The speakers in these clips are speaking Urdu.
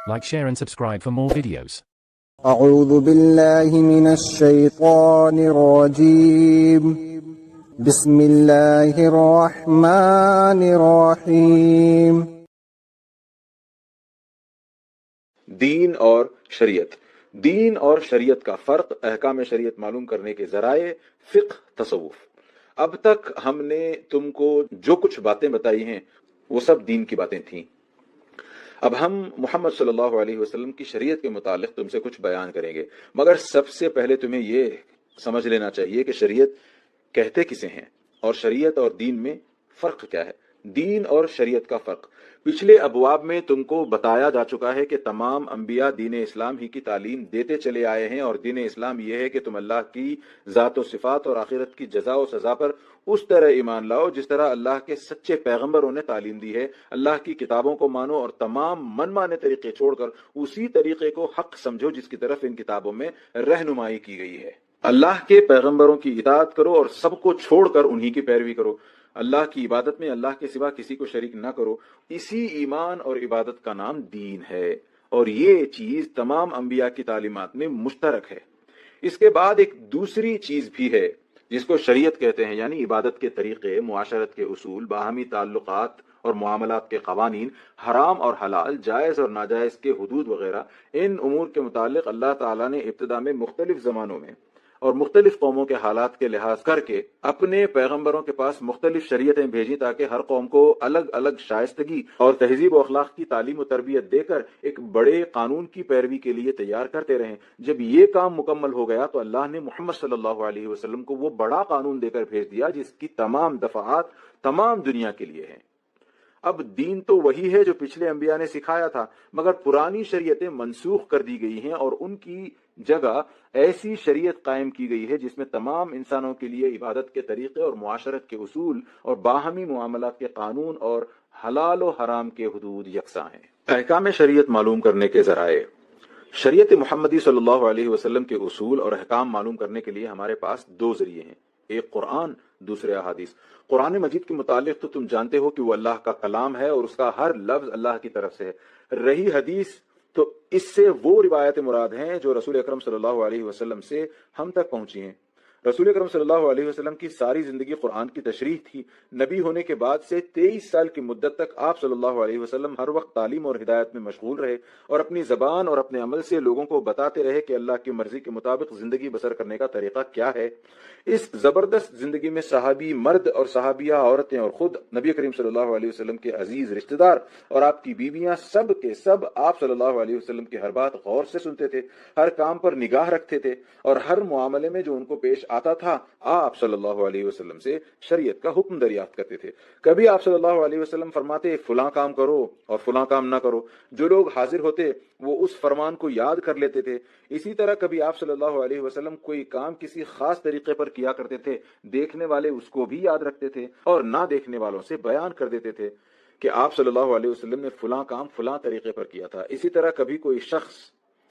Like, share and subscribe for more videos. أعوذ بالله من الشيطان الرجيم بسم الله الرحمن الرحيم دین اور شریعت کا فرق، احکام شریعت معلوم کرنے کے ذرائع، فقہ، تصوف۔ اب تک ہم نے تم کو جو کچھ باتیں بتائی ہیں وہ سب دین کی باتیں تھیں۔ اب ہم محمد صلی اللہ علیہ وسلم کی شریعت کے متعلق تم سے کچھ بیان کریں گے، مگر سب سے پہلے تمہیں یہ سمجھ لینا چاہیے کہ شریعت کہتے کسے ہیں اور شریعت اور دین میں فرق کیا ہے۔ دین اور شریعت کا فرق پچھلے ابواب میں تم کو بتایا جا چکا ہے کہ تمام انبیاء دین اسلام ہی کی تعلیم دیتے چلے آئے ہیں، اور دین اسلام یہ ہے کہ تم اللہ کی ذات و صفات اور آخرت کی جزا و سزا پر اس طرح ایمان لاؤ جس طرح اللہ کے سچے پیغمبروں نے تعلیم دی ہے۔ اللہ کی کتابوں کو مانو اور تمام من مانے طریقے چھوڑ کر اسی طریقے کو حق سمجھو جس کی طرف ان کتابوں میں رہنمائی کی گئی ہے۔ اللہ کے پیغمبروں کی اطاعت کرو اور سب کو چھوڑ کر انہی کی پیروی کرو۔ اللہ کی عبادت میں اللہ کے سوا کسی کو شریک نہ کرو۔ اسی ایمان اور عبادت کا نام دین ہے، اور یہ چیز تمام انبیاء کی تعلیمات میں مشترک ہے۔ اس کے بعد ایک دوسری چیز بھی ہے جس کو شریعت کہتے ہیں، یعنی عبادت کے طریقے، معاشرت کے اصول، باہمی تعلقات اور معاملات کے قوانین، حرام اور حلال، جائز اور ناجائز کے حدود وغیرہ۔ ان امور کے متعلق اللہ تعالیٰ نے ابتدا میں مختلف زمانوں میں اور مختلف قوموں کے حالات کے لحاظ کر کے اپنے پیغمبروں کے پاس مختلف شریعتیں بھیجی تاکہ ہر قوم کو الگ الگ شائستگی اور تہذیب و اخلاق کی تعلیم و تربیت دے کر ایک بڑے قانون کی پیروی کے لیے تیار کرتے رہیں۔ جب یہ کام مکمل ہو گیا تو اللہ نے محمد صلی اللہ علیہ وسلم کو وہ بڑا قانون دے کر بھیج دیا جس کی تمام دفعات تمام دنیا کے لیے ہیں۔ اب دین تو وہی ہے جو پچھلے انبیاء نے سکھایا تھا، مگر پرانی شریعتیں منسوخ کر دی گئی ہیں اور ان کی جگہ ایسی شریعت قائم کی گئی ہے جس میں تمام انسانوں کے لیے عبادت کے طریقے اور معاشرت کے اصول اور باہمی معاملات کے قانون اور حلال و حرام کے حدود یکساں ہیں۔ احکام شریعت معلوم کرنے کے ذرائع۔ شریعت محمدی صلی اللہ علیہ وسلم کے اصول اور احکام معلوم کرنے کے لیے ہمارے پاس دو ذریعے ہیں، ایک قرآن، دوسرے احادیث۔ قرآن مجید کے متعلق تو تم جانتے ہو کہ وہ اللہ کا کلام ہے اور اس کا ہر لفظ اللہ کی طرف سے ہے۔ رہی حدیث تو اس سے وہ روایت مراد ہیں جو رسول اکرم صلی اللہ علیہ وسلم سے ہم تک پہنچی ہیں۔ رسول اکرم صلی اللہ علیہ وسلم کی ساری زندگی قرآن کی تشریح تھی۔ نبی ہونے کے بعد سے 23 سال کی مدت تک آپ صلی اللہ علیہ وسلم ہر وقت تعلیم اور ہدایت میں مشغول رہے اور اپنی زبان اور اپنے عمل سے لوگوں کو بتاتے رہے کہ اللہ کی مرضی کے مطابق زندگی بسر کرنے کا طریقہ کیا ہے۔ اس زبردست زندگی میں صحابی مرد اور صحابیہ عورتیں اور خود نبی کریم صلی اللہ علیہ وسلم کے عزیز رشتہ دار اور آپ کی بیویاں سب کے سب آپ صلی اللہ علیہ وسلم کی ہر بات غور سے سنتے تھے، ہر کام پر نگاہ رکھتے تھے اور ہر معاملے میں جو ان کو پیش آتا تھا آپ صلی اللہ علیہ وسلم سے شریعت کا حکم دریافت کرتے تھے۔ کبھی آپ صلی اللہ علیہ وسلم فرماتے فلاں کام کرو اور فلاں کام نہ کرو، جو لوگ حاضر ہوتے وہ اس فرمان کو یاد کر لیتے تھے۔ اسی طرح کبھی آپ صلی اللہ علیہ وسلم کوئی کام کسی خاص طریقے پر کیا کرتے تھے، دیکھنے والے اس کو بھی یاد رکھتے تھے اور نہ دیکھنے والوں سے بیان کر دیتے تھے کہ آپ صلی اللہ علیہ وسلم نے فلاں کام فلاں طریقے پر کیا تھا۔ اسی طرح کبھی کوئی شخص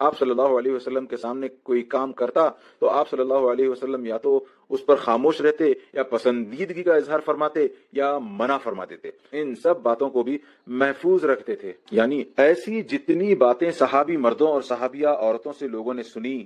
آپ صلی اللہ علیہ وسلم کے سامنے کوئی کام کرتا تو آپ صلی اللہ علیہ وسلم یا تو اس پر خاموش رہتے یا پسندیدگی کا اظہار فرماتے یا منع فرماتے تھے۔ ان سب باتوں کو بھی محفوظ رکھتے تھے، یعنی ایسی جتنی باتیں صحابی مردوں اور صحابیہ عورتوں سے لوگوں نے سنی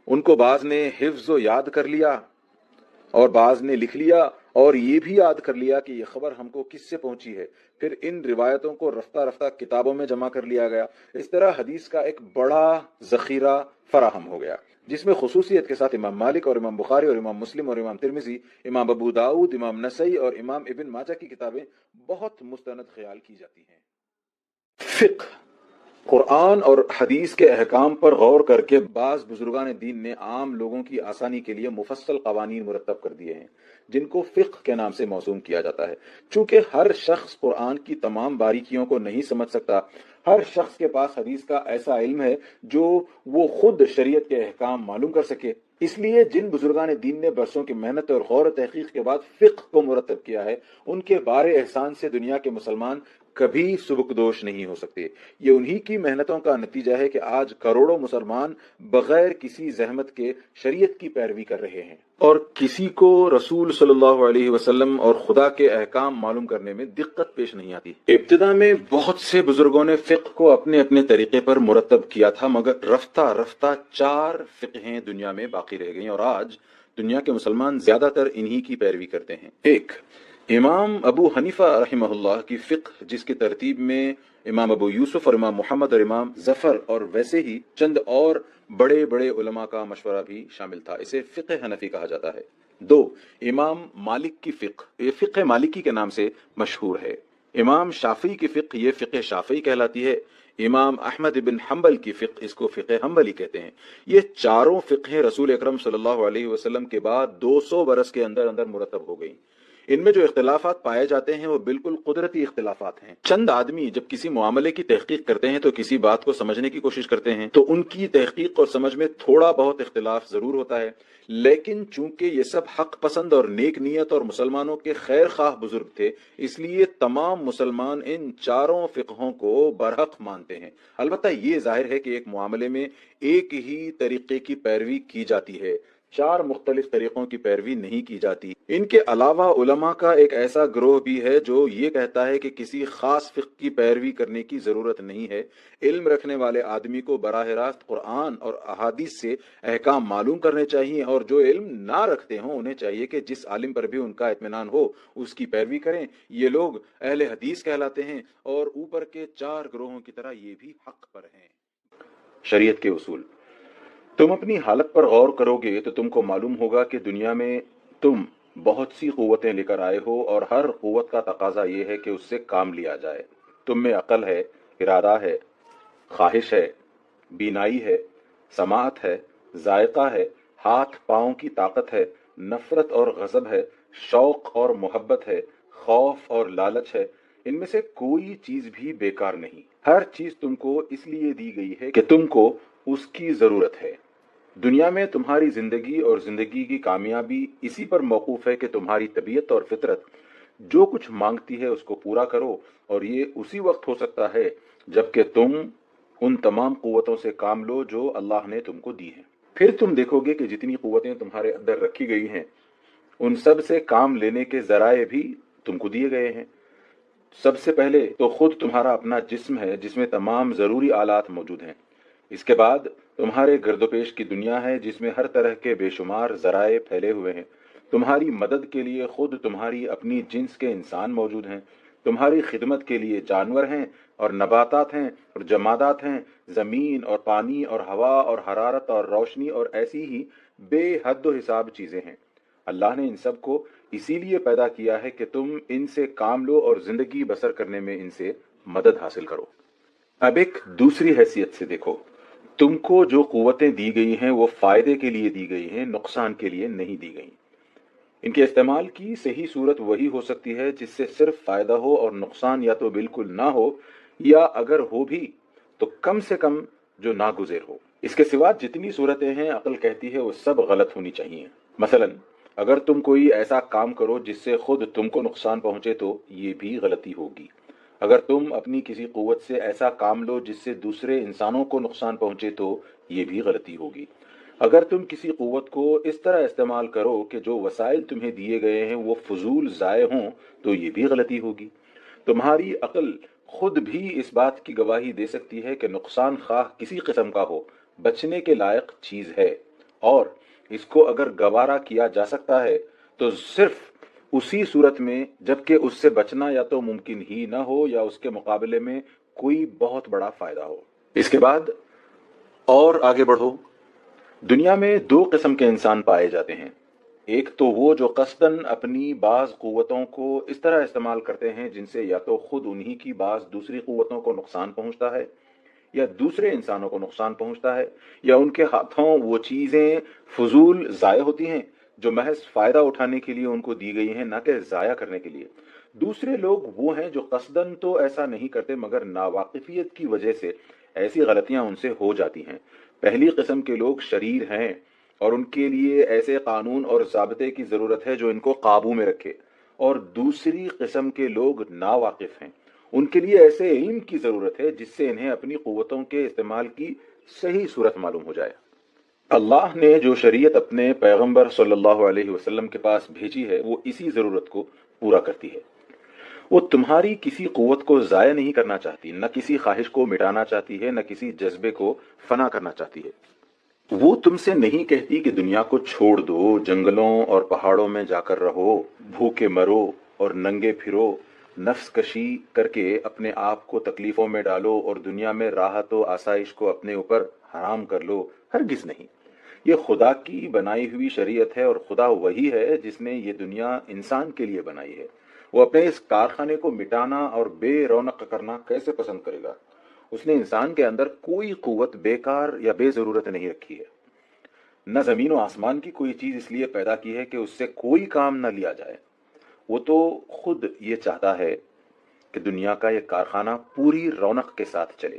ان کو بعض نے حفظ و یاد کر لیا اور بعض نے لکھ لیا اور یہ بھی یاد کر لیا کہ یہ خبر ہم کو کس سے پہنچی ہے۔ پھر ان روایتوں کو رفتہ رفتہ کتابوں میں جمع کر لیا گیا۔ اس طرح حدیث کا ایک بڑا ذخیرہ فراہم ہو گیا جس میں خصوصیت کے ساتھ امام مالک اور امام بخاری اور امام مسلم اور امام ترمذی، امام ابو داؤد، امام نسائی اور امام ابن ماجہ کی کتابیں بہت مستند خیال کی جاتی ہیں۔ فقہ۔ قرآن اور حدیث کے احکام پر غور کر کے بعض بزرگان دین نے عام لوگوں کی آسانی کے لیے مفصل قوانین مرتب کر دیے ہیں جن کو فقہ کے نام سے موسوم کیا جاتا ہے۔ چونکہ ہر شخص قرآن کی تمام باریکیوں کو نہیں سمجھ سکتا، ہر شخص کے پاس حدیث کا ایسا علم ہے جو وہ خود شریعت کے احکام معلوم کر سکے، اس لیے جن بزرگان دین نے برسوں کی محنت اور غور و تحقیق کے بعد فقہ کو مرتب کیا ہے ان کے بارے احسان سے دنیا کے مسلمان کبھی سبکدوش نہیں ہو سکتے۔ یہ انہی کی محنتوں کا نتیجہ ہے کہ آج کروڑوں مسلمان بغیر کسی زحمت کے شریعت کی پیروی کر رہے ہیں، اور کسی کو رسول صلی اللہ علیہ وسلم اور خدا کے احکام معلوم کرنے میں دقت پیش نہیں آتی۔ ابتدا میں بہت سے بزرگوں نے فقہ کو اپنے اپنے طریقے پر مرتب کیا تھا، مگر رفتہ رفتہ 4 فقہیں دنیا میں باقی رہ گئیں، اور آج دنیا کے مسلمان زیادہ تر انہی کی پیروی کرتے ہیں۔ 1، امام ابو حنیفہ رحمہ اللہ کی فقہ، جس کی ترتیب میں امام ابو یوسف اور امام محمد اور امام ظفر اور ویسے ہی چند اور بڑے بڑے علماء کا مشورہ بھی شامل تھا، اسے فقہ حنفی کہا جاتا ہے۔ 2، امام مالک کی فقہ، یہ فقہ مالکی کے نام سے مشہور ہے۔ امام شافعی کی فقہ، یہ فقہ شافعی کہلاتی ہے۔ امام احمد بن حنبل کی فقہ، اس کو فقہ حنبلی کہتے ہیں۔ یہ چاروں فقہیں رسول اکرم صلی اللہ علیہ وسلم کے بعد 200 برس کے اندر اندر مرتب ہو گئیں۔ ان میں جو اختلافات پائے جاتے ہیں وہ بالکل قدرتی اختلافات ہیں۔ چند آدمی جب کسی معاملے کی تحقیق کرتے ہیں تو کسی بات کو سمجھنے کی کوشش کرتے ہیں، تو ان کی تحقیق اور سمجھ میں تھوڑا بہت اختلاف ضرور ہوتا ہے، لیکن چونکہ یہ سب حق پسند اور نیک نیت اور مسلمانوں کے خیر خواہ بزرگ تھے، اس لیے تمام مسلمان ان چاروں فقہوں کو برحق مانتے ہیں۔ البتہ یہ ظاہر ہے کہ ایک معاملے میں ایک ہی طریقے کی پیروی کی جاتی ہے، 4 مختلف طریقوں کی پیروی نہیں کی جاتی۔ ان کے علاوہ علماء کا ایک ایسا گروہ بھی ہے جو یہ کہتا ہے کہ کسی خاص فقہ کی پیروی کرنے کی ضرورت نہیں ہے۔ علم رکھنے والے آدمی کو براہ راست قرآن اور احادیث سے احکام معلوم کرنے چاہیے، اور جو علم نہ رکھتے ہوں انہیں چاہیے کہ جس عالم پر بھی ان کا اطمینان ہو اس کی پیروی کریں۔ یہ لوگ اہل حدیث کہلاتے ہیں، اور اوپر کے 4 گروہوں کی طرح یہ بھی حق پر ہیں۔ شریعت کے اصول، تم اپنی حالت پر غور کرو گے تو تم کو معلوم ہوگا کہ دنیا میں تم بہت سی قوتیں لے کر آئے ہو، اور ہر قوت کا تقاضا یہ ہے کہ اس سے کام لیا جائے۔ تم میں عقل ہے، ارادہ ہے، خواہش ہے، بینائی ہے، سماعت ہے، ذائقہ ہے، ہاتھ پاؤں کی طاقت ہے، نفرت اور غضب ہے، شوق اور محبت ہے، خوف اور لالچ ہے۔ ان میں سے کوئی چیز بھی بیکار نہیں۔ ہر چیز تم کو اس لیے دی گئی ہے کہ تم کو اس کی ضرورت ہے۔ دنیا میں تمہاری زندگی اور زندگی کی کامیابی اسی پر موقوف ہے کہ تمہاری طبیعت اور فطرت جو کچھ مانگتی ہے اس کو پورا کرو، اور یہ اسی وقت ہو سکتا ہے جب کہ تم ان تمام قوتوں سے کام لو جو اللہ نے تم کو دی ہیں۔ پھر تم دیکھو گے کہ جتنی قوتیں تمہارے اندر رکھی گئی ہیں ان سب سے کام لینے کے ذرائع بھی تم کو دیے گئے ہیں۔ سب سے پہلے تو خود تمہارا اپنا جسم ہے جس میں تمام ضروری آلات موجود ہیں۔ اس کے بعد تمہارے گرد و پیش کی دنیا ہے جس میں ہر طرح کے بے شمار ذرائع پھیلے ہوئے ہیں۔ تمہاری مدد کے لیے خود تمہاری اپنی جنس کے انسان موجود ہیں۔ تمہاری خدمت کے لیے جانور ہیں اور نباتات ہیں اور جمادات ہیں، زمین اور پانی اور ہوا اور حرارت اور روشنی اور ایسی ہی بے حد و حساب چیزیں ہیں۔ اللہ نے ان سب کو اسی لیے پیدا کیا ہے کہ تم ان سے کام لو اور زندگی بسر کرنے میں ان سے مدد حاصل کرو۔ اب ایک دوسری حیثیت سے دیکھو، تم کو جو قوتیں دی گئی ہیں وہ فائدے کے لیے دی گئی ہیں، نقصان کے لیے نہیں دی گئی۔ ان کے استعمال کی صحیح صورت وہی ہو سکتی ہے جس سے صرف فائدہ ہو اور نقصان یا تو بالکل نہ ہو، یا اگر ہو بھی تو کم سے کم جو ناگزیر ہو۔ اس کے سوا جتنی صورتیں ہیں عقل کہتی ہے وہ سب غلط ہونی چاہیے۔ مثلا اگر تم کوئی ایسا کام کرو جس سے خود تم کو نقصان پہنچے تو یہ بھی غلطی ہوگی۔ اگر تم اپنی کسی قوت سے ایسا کام لو جس سے دوسرے انسانوں کو نقصان پہنچے تو یہ بھی غلطی ہوگی۔ اگر تم کسی قوت کو اس طرح استعمال کرو کہ جو وسائل تمہیں دیے گئے ہیں وہ فضول ضائع ہوں تو یہ بھی غلطی ہوگی۔ تمہاری عقل خود بھی اس بات کی گواہی دے سکتی ہے کہ نقصان خواہ کسی قسم کا ہو بچنے کے لائق چیز ہے، اور اس کو اگر گوارا کیا جا سکتا ہے تو صرف اسی صورت میں جبکہ اس سے بچنا یا تو ممکن ہی نہ ہو یا اس کے مقابلے میں کوئی بہت بڑا فائدہ ہو۔ اس کے بعد اور آگے بڑھو۔ دنیا میں 2 قسم کے انسان پائے جاتے ہیں۔ ایک تو وہ جو قصداً اپنی بعض قوتوں کو اس طرح استعمال کرتے ہیں جن سے یا تو خود انہی کی بعض دوسری قوتوں کو نقصان پہنچتا ہے یا دوسرے انسانوں کو نقصان پہنچتا ہے، یا ان کے ہاتھوں وہ چیزیں فضول ضائع ہوتی ہیں جو محض فائدہ اٹھانے کے لیے ان کو دی گئی ہیں، نہ کہ ضائع کرنے کے لیے۔ دوسرے لوگ وہ ہیں جو قصداً تو ایسا نہیں کرتے مگر ناواقفیت کی وجہ سے ایسی غلطیاں ان سے ہو جاتی ہیں۔ پہلی قسم کے لوگ شریر ہیں اور ان کے لیے ایسے قانون اور ضابطے کی ضرورت ہے جو ان کو قابو میں رکھے، اور دوسری قسم کے لوگ ناواقف ہیں، ان کے لیے ایسے علم کی ضرورت ہے جس سے انہیں اپنی قوتوں کے استعمال کی صحیح صورت معلوم ہو جائے۔ اللہ نے جو شریعت اپنے پیغمبر صلی اللہ علیہ وسلم کے پاس بھیجی ہے وہ اسی ضرورت کو پورا کرتی ہے۔ وہ تمہاری کسی قوت کو ضائع نہیں کرنا چاہتی، نہ کسی خواہش کو مٹانا چاہتی ہے، نہ کسی جذبے کو فنا کرنا چاہتی ہے۔ وہ تم سے نہیں کہتی کہ دنیا کو چھوڑ دو، جنگلوں اور پہاڑوں میں جا کر رہو، بھوکے مرو اور ننگے پھرو، نفس کشی کر کے اپنے آپ کو تکلیفوں میں ڈالو اور دنیا میں راحت و آسائش کو اپنے اوپر حرام کر لو۔ ہرگز نہیں۔ یہ خدا کی بنائی ہوئی شریعت ہے، اور خدا وہی ہے جس نے یہ دنیا انسان کے لیے بنائی ہے۔ وہ اپنے اس کارخانے کو مٹانا اور بے رونق کرنا کیسے پسند کرے گا؟ اس نے انسان کے اندر کوئی قوت بیکار یا بے ضرورت نہیں رکھی ہے۔ نہ زمین و آسمان کی کوئی چیز اس لیے پیدا کی ہے کہ اس سے کوئی کام نہ لیا جائے۔ وہ تو خود یہ چاہتا ہے کہ دنیا کا یہ کارخانہ پوری رونق کے ساتھ چلے،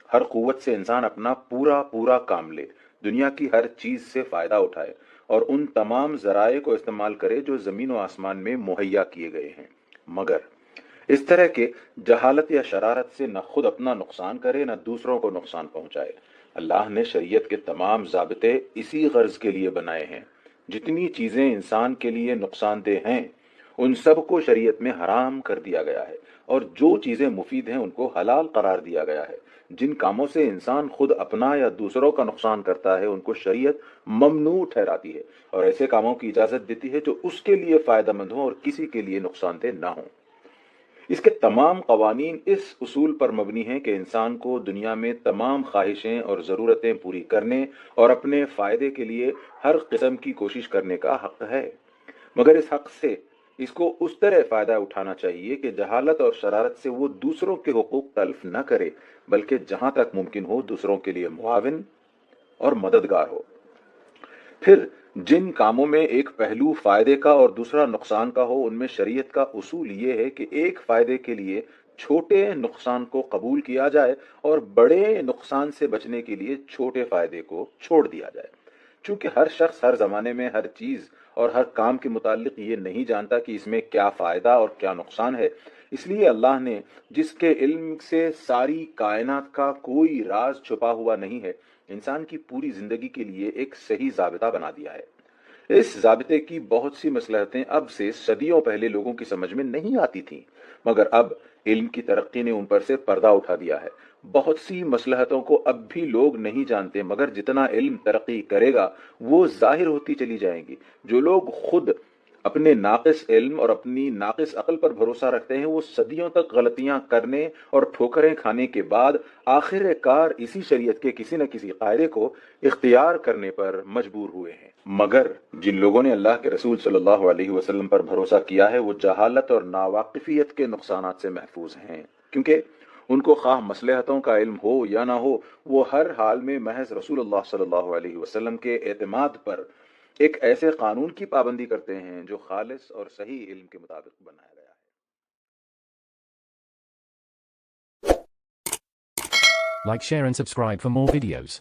ہر قوت سے انسان اپنا پورا کام لے، دنیا کی ہر چیز سے فائدہ اٹھائے اور ان تمام ذرائع کو استعمال کرے جو زمین و آسمان میں مہیا کیے گئے ہیں، مگر اس طرح کے جہالت یا شرارت سے نہ خود اپنا نقصان کرے نہ دوسروں کو نقصان پہنچائے۔ اللہ نے شریعت کے تمام ضابطے اسی غرض کے لیے بنائے ہیں۔ جتنی چیزیں انسان کے لیے نقصان دہ ہیں ان سب کو شریعت میں حرام کر دیا گیا ہے، اور جو چیزیں مفید ہیں ان کو حلال قرار دیا گیا ہے۔ جن کاموں سے انسان خود اپنا یا دوسروں کا نقصان کرتا ہے ان کو شریعت ممنوع ٹھہراتی ہے، اور ایسے کاموں کی اجازت دیتی ہے جو اس کے لیے فائدہ مند ہوں اور کسی کے لیے نقصان دہ نہ ہوں۔ اس کے تمام قوانین اس اصول پر مبنی ہیں کہ انسان کو دنیا میں تمام خواہشیں اور ضرورتیں پوری کرنے اور اپنے فائدے کے لیے ہر قسم کی کوشش کرنے کا حق ہے، مگر اس حق سے اس کو اس طرح فائدہ اٹھانا چاہیے کہ جہالت اور شرارت سے وہ دوسروں کے حقوق تلف نہ کرے، بلکہ جہاں تک ممکن ہو دوسروں کے لیے معاون اور مددگار ہو۔ پھر جن کاموں میں ایک پہلو فائدے کا اور دوسرا نقصان کا ہو ان میں شریعت کا اصول یہ ہے کہ ایک فائدے کے لیے چھوٹے نقصان کو قبول کیا جائے اور بڑے نقصان سے بچنے کے لیے چھوٹے فائدے کو چھوڑ دیا جائے۔ چونکہ ہر شخص ہر زمانے میں ہر چیز اور ہر کام کے متعلق یہ نہیں جانتا کہ اس میں کیا فائدہ اور کیا نقصان ہے، اس لیے اللہ نے جس کے علم سے ساری کائنات کا کوئی راز چھپا ہوا نہیں ہے، انسان کی پوری زندگی کے لیے ایک صحیح ضابطہ بنا دیا ہے۔ اس ضابطے کی بہت سی مصلحتیں اب سے صدیوں پہلے لوگوں کی سمجھ میں نہیں آتی تھیں، مگر اب علم کی ترقی نے ان پر سے پردہ اٹھا دیا ہے۔ بہت سی مصلحتوں کو اب بھی لوگ نہیں جانتے، مگر جتنا علم ترقی کرے گا وہ ظاہر ہوتی چلی جائیں گی۔ جو لوگ خود اپنے ناقص علم اور اپنی ناقص عقل پر بھروسہ رکھتے ہیں وہ صدیوں تک غلطیاں کرنے اور ٹھوکریں کھانے کے بعد آخر کار اسی شریعت کے کسی نہ کسی قاعدے کو اختیار کرنے پر مجبور ہوئے ہیں۔ مگر جن لوگوں نے اللہ کے رسول صلی اللہ علیہ وسلم پر بھروسہ کیا ہے وہ جہالت اور ناواقفیت کے نقصانات سے محفوظ ہیں، کیونکہ ان کو خواہ مصلحتوں کا علم ہو یا نہ ہو، وہ ہر حال میں محض رسول اللہ صلی اللہ علیہ وسلم کے اعتماد پر ایک ایسے قانون کی پابندی کرتے ہیں جو خالص اور صحیح علم کے مطابق بنایا گیا ہے۔ Like, share and subscribe for more videos.